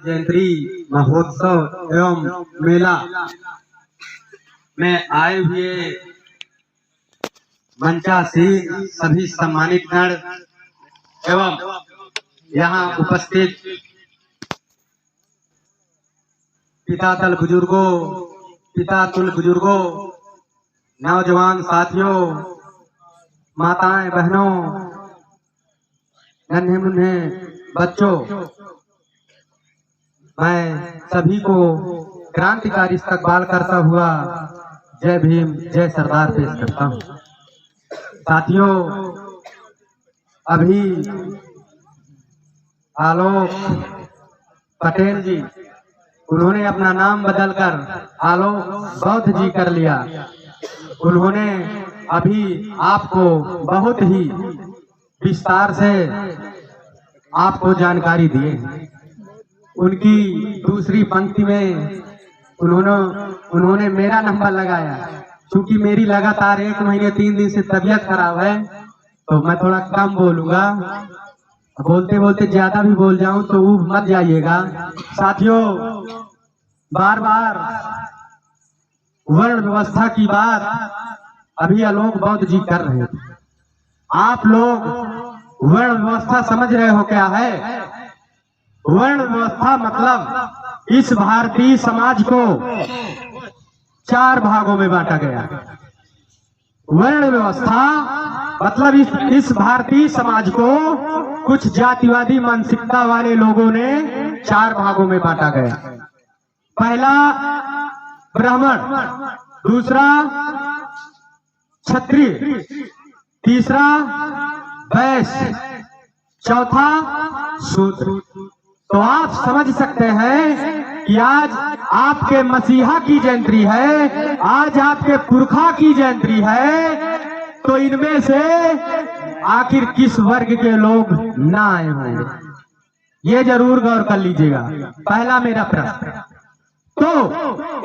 जयंती महोत्सव एवं मेला में आए हुए मंचासीन सभी सम्मानित गण एवं यहाँ उपस्थित पिता तुल बुजुर्गों, नौजवान साथियों, माताएं बहनों, नन्हे मुन्ने बच्चों, मैं सभी को क्रांतिकारी इस्तकबाल करता हुआ जय भीम जय सरदार पेश करता हूँ। साथियों, अभी आलोक पटेल जी, उन्होंने अपना नाम बदलकर आलोक बौद्ध जी कर लिया। उन्होंने अभी आपको बहुत ही विस्तार से आपको जानकारी दी। उनकी दूसरी पंक्ति में उन्होंने मेरा नंबर लगाया। क्योंकि मेरी लगातार 1 महीने 3 दिन से तबीयत खराब है, तो मैं थोड़ा कम बोलूंगा। बोलते बोलते ज्यादा भी बोल जाऊं तो ऊब मत जाइएगा। साथियों, बार बार वर्ण व्यवस्था की बात अभी आलोक बौद्ध जी कर रहे थे। आप लोग वर्ण व्यवस्था समझ रहे हो क्या है? वर्ण व्यवस्था मतलब इस भारतीय समाज को 4 भागों में बांटा गया। वर्ण व्यवस्था मतलब इस भारतीय समाज को कुछ जातिवादी मानसिकता वाले लोगों ने 4 भागों में बांटा गया। पहला ब्राह्मण, दूसरा क्षत्रिय, तीसरा वैश्य, चौथा शूद्र। तो आप समझ सकते हैं कि आज आपके मसीहा की जयंती है, आज आपके पुरखा की जयंती है, तो इनमें से आखिर किस वर्ग के लोग ना आए होंगे, ये जरूर गौर कर लीजिएगा। पहला मेरा प्रश्न। तो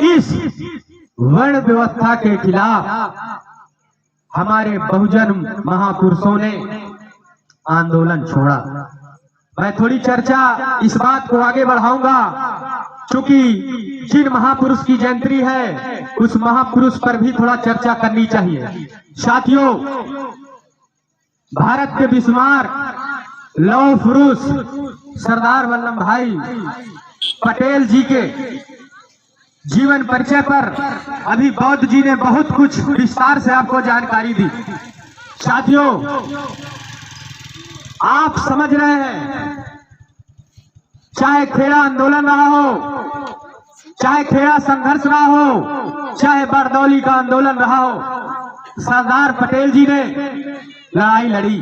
इस वर्ण व्यवस्था के खिलाफ हमारे बहुजन महापुरुषों ने आंदोलन छोड़ा। मैं थोड़ी चर्चा इस बात को आगे बढ़ाऊंगा, क्योंकि जिन महापुरुष की जयंती है उस महापुरुष पर भी थोड़ा चर्चा करनी चाहिए। साथियों, भारत के बिस्मार्क लौह पुरुष सरदार वल्लभ भाई पटेल जी के जीवन परिचय पर अभी बौद्ध जी ने बहुत कुछ विस्तार से आपको जानकारी दी। साथियों, आप समझ रहे हैं, चाहे खेड़ा आंदोलन रहा हो, चाहे खेड़ा संघर्ष रहा हो, चाहे बरदौली का आंदोलन रहा हो, सरदार पटेल जी ने लड़ाई लड़ी।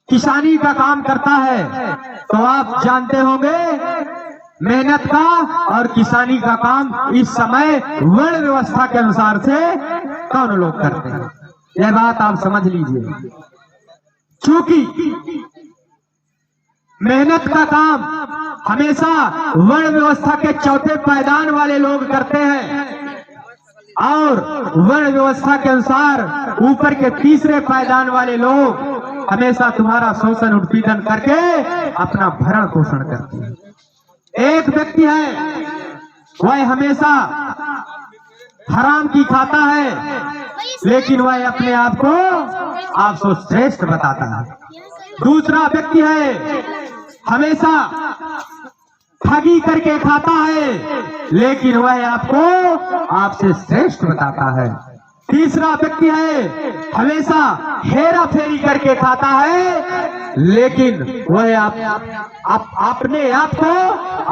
किसानी का काम करता है तो आप जानते होंगे मेहनत का और किसानी का काम इस समय वर्ण व्यवस्था के अनुसार से कौन लोग करते हैं, यह बात आप समझ लीजिए। क्योंकि मेहनत का काम हमेशा वर्ण व्यवस्था के चौथे पायदान वाले लोग करते हैं, और वर्ण व्यवस्था के अनुसार ऊपर के तीसरे पायदान वाले लोग हमेशा तुम्हारा शोषण उत्पीड़न करके अपना भरण पोषण करते हैं। एक व्यक्ति है, वह हमेशा हराम की खाता है, लेकिन वह अपने आप को आपसे श्रेष्ठ बताता है। दूसरा व्यक्ति है, हमेशा ठगी करके खाता है, लेकिन वह आपको आपसे श्रेष्ठ बताता है। तीसरा व्यक्ति है, हमेशा हेरा फेरी करके खाता है, लेकिन वह अपने आप को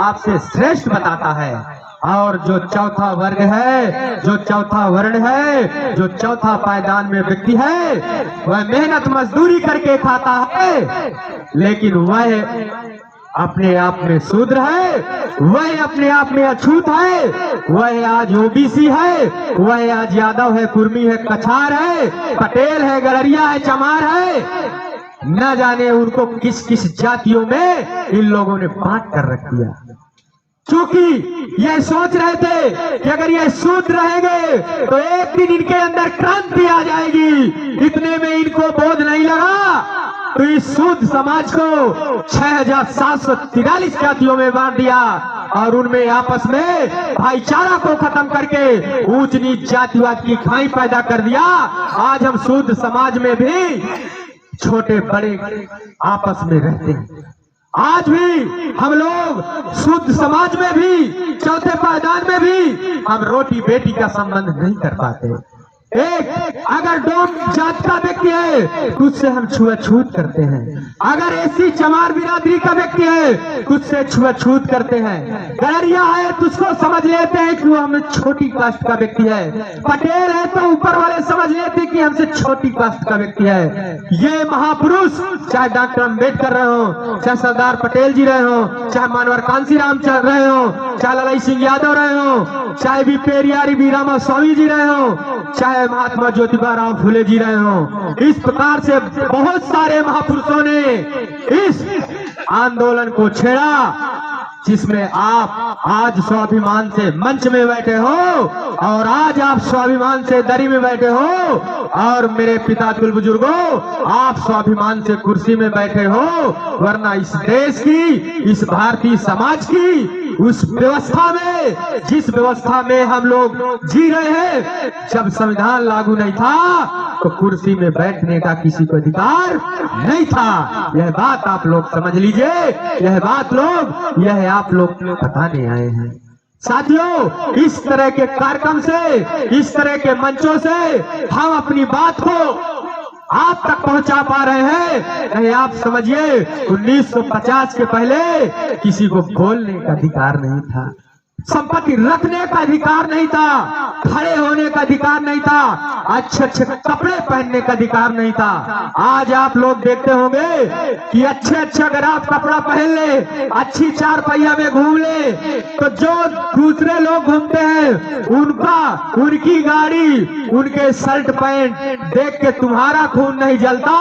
आपसे श्रेष्ठ बताता है। और जो चौथा वर्ग है, जो चौथा वर्ण है, जो चौथा पायदान में व्यक्ति है, वह मेहनत मजदूरी करके खाता है, लेकिन वह अपने आप में शूद्र है, वह अपने आप में अछूत है, वह आज ओबीसी है, वह आज यादव है, कुर्मी है, कछार है, पटेल है, गड़रिया है, चमार है। न जाने उनको किस किस जातियों में इन लोगों ने बांट कर रख दिया, क्योंकि ये सोच रहे थे कि अगर ये शूद्र रहेंगे तो एक दिन इनके अंदर क्रांति आ जाएगी। इतने में इनको बोध नहीं लगा तो इस शूद्र समाज को 6743 जातियों में बांट दिया और उनमें आपस में भाईचारा को खत्म करके ऊंच नीच जातिवाद की खाई पैदा कर दिया। आज हम शूद्र समाज में भी छोटे बड़े आपस में रहते हैं। आज भी हम लोग शुद्ध समाज में भी चौथे पायदान में भी हम रोटी बेटी का संबंध नहीं कर पाते। एक अगर डोम जात का व्यक्ति है तो उससे हम छुआछूत करते हैं। अगर ऐसी चमार बिरादरी का व्यक्ति है तो उससे छुआछूत करते हैं। गड़रिया है तो उसको समझ लेते हैं कि वो हमें छोटी कास्ट का व्यक्ति है। पटेल है तो ऊपर वाले समझ लेते हैं कि हमसे छोटी कास्ट का व्यक्ति है। ये महापुरुष चाहे डॉक्टर अम्बेडकर रहे हो, चाहे सरदार पटेल जी रहे हो, चाहे मानवर कांसीराम रहे हो, चाहे ललाई सिंह यादव रहे हो, चाहे भी पेरियारी भी रामा स्वामी जी रहे हो, चाहे महात्मा ज्योतिबा राव फुले जी रहे हो। इस प्रकार से बहुत सारे महापुरुषों ने इस आंदोलन को छेड़ा जिसमें आप आज स्वाभिमान से मंच में बैठे हो और आज आप स्वाभिमान से दरी में बैठे हो और मेरे पिता कुल बुजुर्गों आप स्वाभिमान से कुर्सी में बैठे हो। वरना इस देश की, इस भारतीय समाज की उस व्यवस्था में, जिस व्यवस्था में हम लोग जी रहे हैं, जब संविधान लागू नहीं था तो कुर्सी में बैठने का किसी को अधिकार नहीं था। यह बात आप लोग समझ लीजिए। यह बात यह आप लोग बताने आए हैं। साथियों, इस तरह के कार्यक्रम से, इस तरह के मंचों से हम अपनी बात को आप तक पहुंचा पा रहे हैं। नहीं, आप समझिए 1950 के पहले किसी को बोलने का अधिकार नहीं था, संपत्ति रखने का अधिकार नहीं था, खड़े होने का अधिकार नहीं था, अच्छे अच्छे कपड़े पहनने का अधिकार नहीं था। आज आप लोग देखते होंगे कि अच्छे अगर आप कपड़ा पहन ले, अच्छी 4 पहिया में घूम ले, तो जो दूसरे लोग घूमते हैं उनकी गाड़ी, उनके शर्ट पैंट देख के तुम्हारा खून नहीं जलता।